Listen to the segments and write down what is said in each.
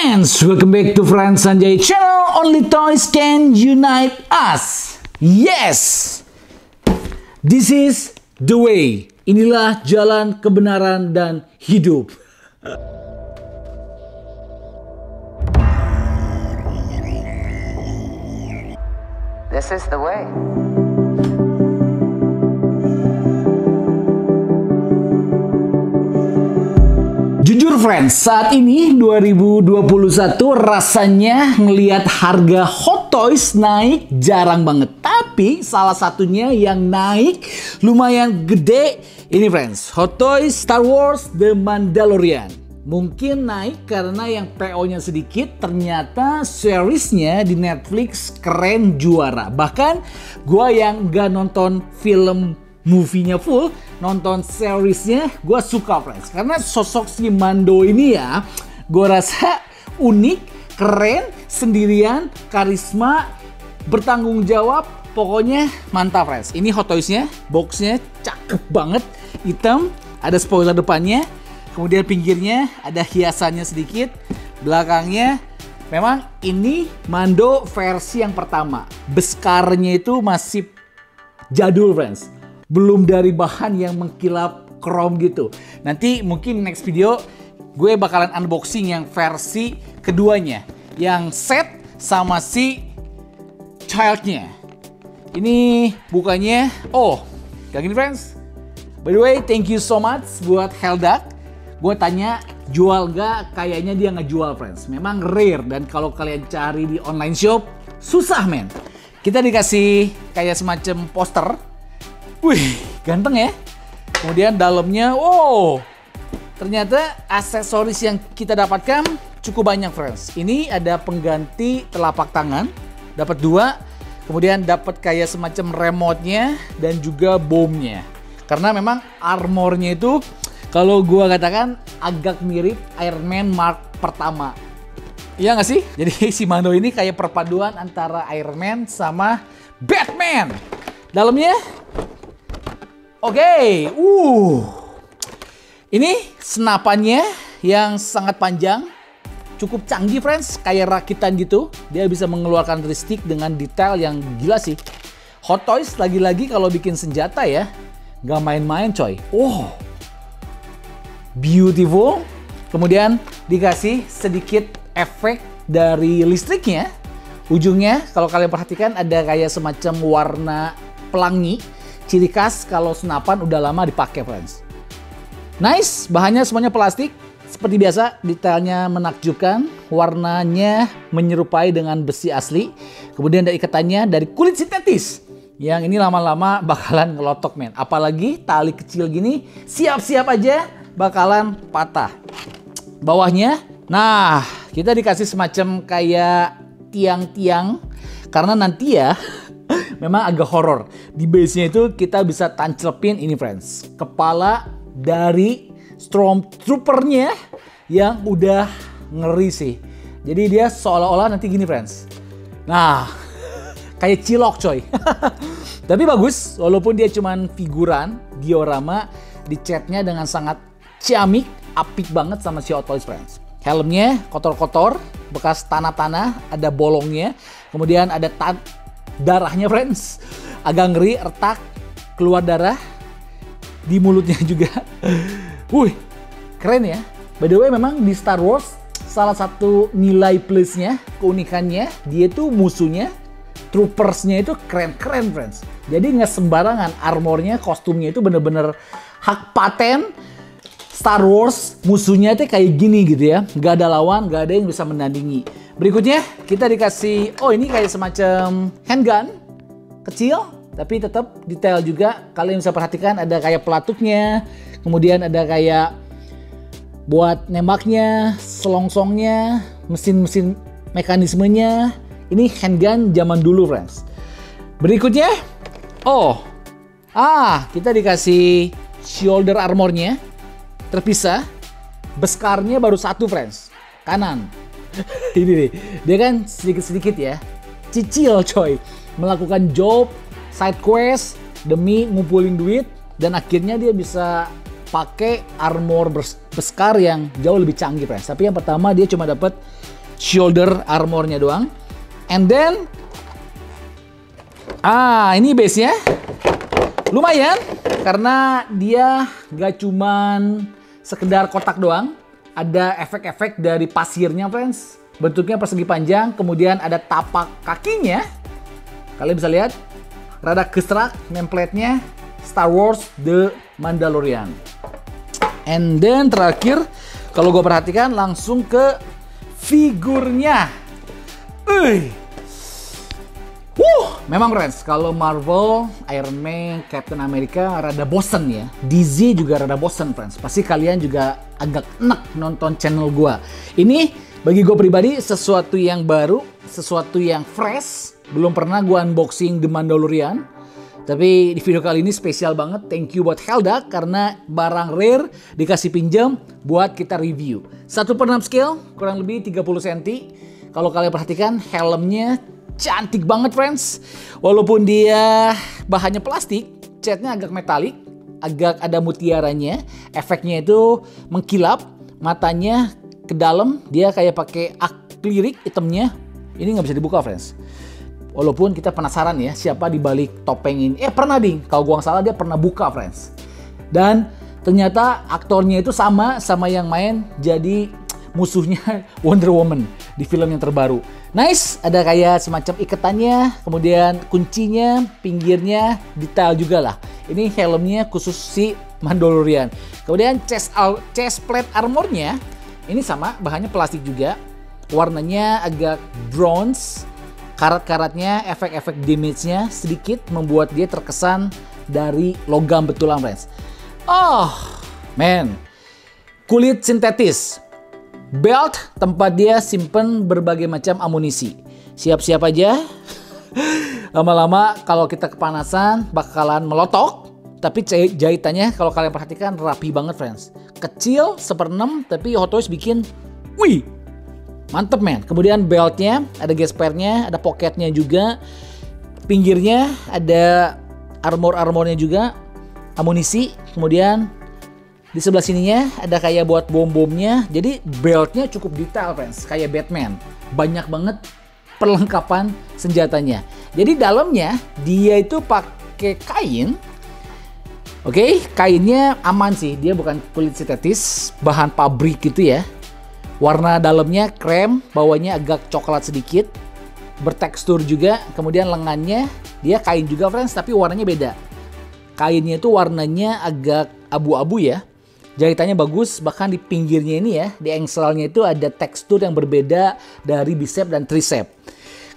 Friends, welcome back to Franz Sanjay channel. Only toys can unite us. Yes, this is the way. Inilah jalan kebenaran dan hidup. This is the way. Jujur friends, saat ini 2021 rasanya ngelihat harga Hot Toys naik jarang banget. Tapi salah satunya yang naik lumayan gede ini friends, Hot Toys Star Wars The Mandalorian. Mungkin naik karena yang PO-nya sedikit, ternyata seriesnya di Netflix keren juara. Bahkan gua yang gak nonton film movie-nya full, nonton seriesnya gue suka friends. Karena sosok si Mando ini ya, gue rasa unik, keren, sendirian, karisma, bertanggung jawab, pokoknya mantap friends. Ini Hot Toys-nya, box-nya cakep banget, hitam, ada spoiler depannya, kemudian pinggirnya ada hiasannya sedikit, belakangnya memang ini Mando versi yang pertama. Beskarnya itu masih jadul friends. Belum dari bahan yang mengkilap chrome gitu. Nanti mungkin next video gue bakalan unboxing yang versi keduanya. Yang set sama si childnya. Ini bukannya, oh kayak gini friends. By the way, thank you so much buat Heldak. Gue tanya jual gak, kayaknya dia ngejual friends. Memang rare dan kalau kalian cari di online shop susah men. Kita dikasih kayak semacam poster. Wih, ganteng ya. Kemudian dalamnya, wow, ternyata aksesoris yang kita dapatkan cukup banyak friends. Ini ada pengganti telapak tangan, dapat 2. Kemudian dapat kayak semacam remote-nya dan juga bomnya. Karena memang armornya itu, kalau gua katakan agak mirip Iron Man Mark pertama. Iya nggak sih? Jadi si Mando ini kayak perpaduan antara Iron Man sama Batman. Dalamnya oke, ini senapannya yang sangat panjang, cukup canggih friends, kayak rakitan gitu. Dia bisa mengeluarkan listrik dengan detail yang gila sih. Hot Toys lagi-lagi kalau bikin senjata ya, nggak main-main coy. Oh, beautiful. Kemudian dikasih sedikit efek dari listriknya. Ujungnya kalau kalian perhatikan ada kayak semacam warna pelangi. Ciri khas kalau senapan udah lama dipakai friends. Nice, bahannya semuanya plastik. Seperti biasa, detailnya menakjubkan. Warnanya menyerupai dengan besi asli. Kemudian ada ikatannya dari kulit sintetis. Yang ini lama-lama bakalan ngelotok men. Apalagi tali kecil gini, siap-siap aja bakalan patah. Bawahnya, nah kita dikasih semacam kayak tiang-tiang. Karena nanti ya, memang agak horor. Di base-nya itu kita bisa tancepin ini friends. Kepala dari Stormtrooper-nya yang udah ngeri sih. Jadi dia seolah-olah nanti gini friends. Nah, kayak cilok coy. Tapi bagus, walaupun dia cuman figuran, diorama, dicatnya dengan sangat ciamik, apik banget sama si Hot Toys friends. Helmnya kotor-kotor, bekas tanah-tanah, ada bolongnya. Kemudian ada darahnya friends, agak ngeri, retak, keluar darah di mulutnya juga. Wih, keren ya. By the way, memang di Star Wars salah satu nilai plusnya, keunikannya, dia tuh musuhnya, troopersnya itu keren-keren friends. Jadi nggak sembarangan, armornya, kostumnya itu bener-bener hak paten Star Wars. Musuhnya itu kayak gini gitu ya, nggak ada lawan, nggak ada yang bisa menandingi. Berikutnya kita dikasih, oh ini kayak semacam handgun kecil, tapi tetap detail juga. Kalian bisa perhatikan ada kayak pelatuknya, kemudian ada kayak buat nembaknya, selongsongnya, mesin-mesin mekanismenya. Ini handgun zaman dulu friends. Berikutnya, kita dikasih shoulder armornya terpisah. Beskarnya baru 1 friends, kanan. Ini nih, dia kan sedikit-sedikit ya, cicil coy, melakukan job, side quest, demi ngumpulin duit, dan akhirnya dia bisa pakai armor beskar yang jauh lebih canggih, friends. Tapi yang pertama dia cuma dapat shoulder armornya doang. And then ini base-nya lumayan karena dia gak cuman sekedar kotak doang. Ada efek-efek dari pasirnya, friends. Bentuknya persegi panjang, kemudian ada tapak kakinya. Kalian bisa lihat, rada keserak nameplate-nya Star Wars The Mandalorian. And then terakhir, kalau gue perhatikan langsung ke figurnya. Memang friends, kalau Marvel, Iron Man, Captain America rada bosen ya. DC juga rada bosen, friends. Pasti kalian juga agak enak nonton channel gua. Ini bagi gue pribadi sesuatu yang baru, sesuatu yang fresh. Belum pernah gua unboxing The Mandalorian. Tapi di video kali ini spesial banget. Thank you buat Helda karena barang rare dikasih pinjam buat kita review. 1/6 scale, kurang lebih 30 cm. Kalau kalian perhatikan helmnya cantik banget, friends. Walaupun dia bahannya plastik, catnya agak metalik, agak ada mutiaranya. Efeknya itu mengkilap, matanya ke dalam, dia kayak pakai akrilik hitamnya. Ini nggak bisa dibuka, friends. Walaupun kita penasaran ya siapa di balik topeng ini. Pernah ding, kalau gua nggak salah dia pernah buka, friends. Dan ternyata aktornya itu sama yang main jadi musuhnya Wonder Woman di film yang terbaru. Nice, ada kayak semacam ikatannya, kemudian kuncinya, pinggirnya, detail juga lah. Ini helmnya khusus si Mandalorian. Kemudian chest plate armornya, ini sama, bahannya plastik juga. Warnanya agak bronze, karat-karatnya, efek-efek damage-nya sedikit membuat dia terkesan dari logam betulan, friends. Kulit sintetis. Belt tempat dia simpen berbagai macam amunisi. Siap-siap aja. Lama-lama kalau kita kepanasan bakalan melotok. Tapi jahitannya kalau kalian perhatikan rapi banget, friends. Kecil 1/6 tapi Hot Toys bikin wih. Mantep, men. Kemudian beltnya ada gespernya, ada pocketnya juga. Pinggirnya ada armornya juga, amunisi. Kemudian di sebelah sininya ada kayak buat bom-bomnya. Jadi beltnya cukup detail, friends. Kayak Batman. Banyak banget perlengkapan senjatanya. Jadi dalamnya dia itu pakai kain. Oke, kainnya aman sih. Dia bukan kulit sintetis, bahan pabrik gitu ya. Warna dalamnya krem, bawahnya agak coklat sedikit. Bertekstur juga. Kemudian lengannya dia kain juga, friends, tapi warnanya beda. Kainnya itu warnanya agak abu-abu ya. Jahitannya bagus, bahkan di pinggirnya ini ya, di engselnya itu ada tekstur yang berbeda dari bicep dan tricep.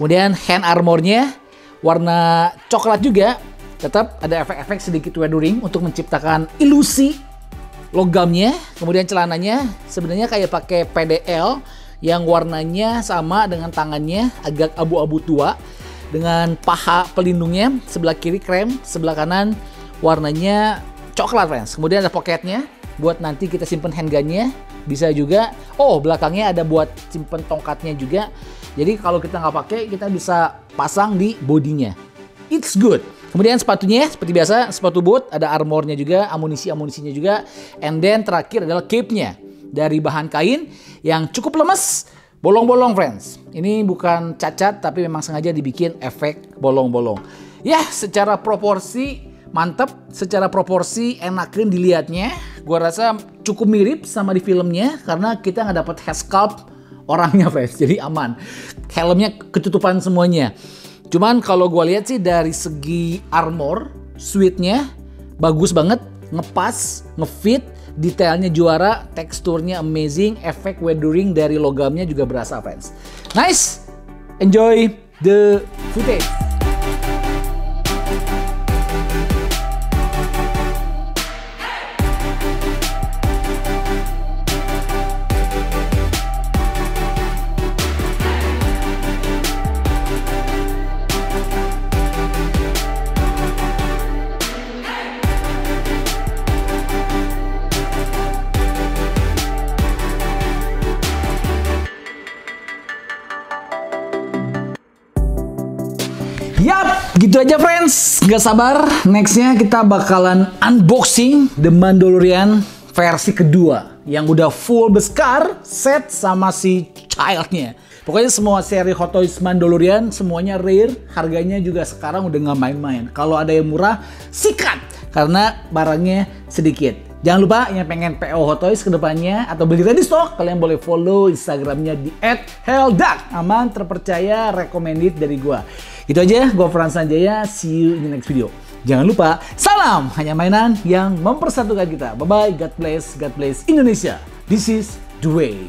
Kemudian hand armornya warna coklat juga, tetap ada efek-efek sedikit weathering untuk menciptakan ilusi logamnya. Kemudian celananya sebenarnya kayak pakai PDL yang warnanya sama dengan tangannya, agak abu-abu tua. Dengan paha pelindungnya, sebelah kiri krem, sebelah kanan warnanya coklat, friends. Kemudian ada pocketnya buat nanti kita simpen handgunnya, bisa juga. Belakangnya ada buat simpen tongkatnya juga. Jadi kalau kita nggak pakai, kita bisa pasang di bodinya. It's good. Kemudian sepatunya seperti biasa, sepatu boot, ada armornya juga, amunisinya juga. And then terakhir adalah cape-nya dari bahan kain yang cukup lemes, bolong-bolong, friends. Ini bukan cacat, tapi memang sengaja dibikin efek bolong-bolong. Ya, secara proporsi mantep, secara proporsi enakan dilihatnya. Gua rasa cukup mirip sama di filmnya karena kita nggak dapat head sculpt orangnya, friends. Jadi aman. Helmnya ketutupan semuanya. Cuman kalau gua lihat sih dari segi armor, suite-nya bagus banget, ngepas, ngefit, detailnya juara, teksturnya amazing, efek weathering dari logamnya juga berasa, friends. Nice. Enjoy the footage. Yap, gitu aja friends. Gak sabar, nextnya kita bakalan unboxing The Mandalorian versi kedua yang udah full beskar, set sama si childnya. Pokoknya semua seri Hot Toys Mandalorian semuanya rare, harganya juga sekarang udah gak main-main. Kalau ada yang murah, sikat karena barangnya sedikit. Jangan lupa yang pengen PO Hot Toys kedepannya atau beli ready stock, kalian boleh follow Instagramnya di @heldak. Aman, terpercaya, recommended dari gua. Itu aja, gua Frans Sanjaya. See you in the next video. Jangan lupa, salam hanya mainan yang mempersatukan kita. Bye bye, God bless Indonesia. This is the way.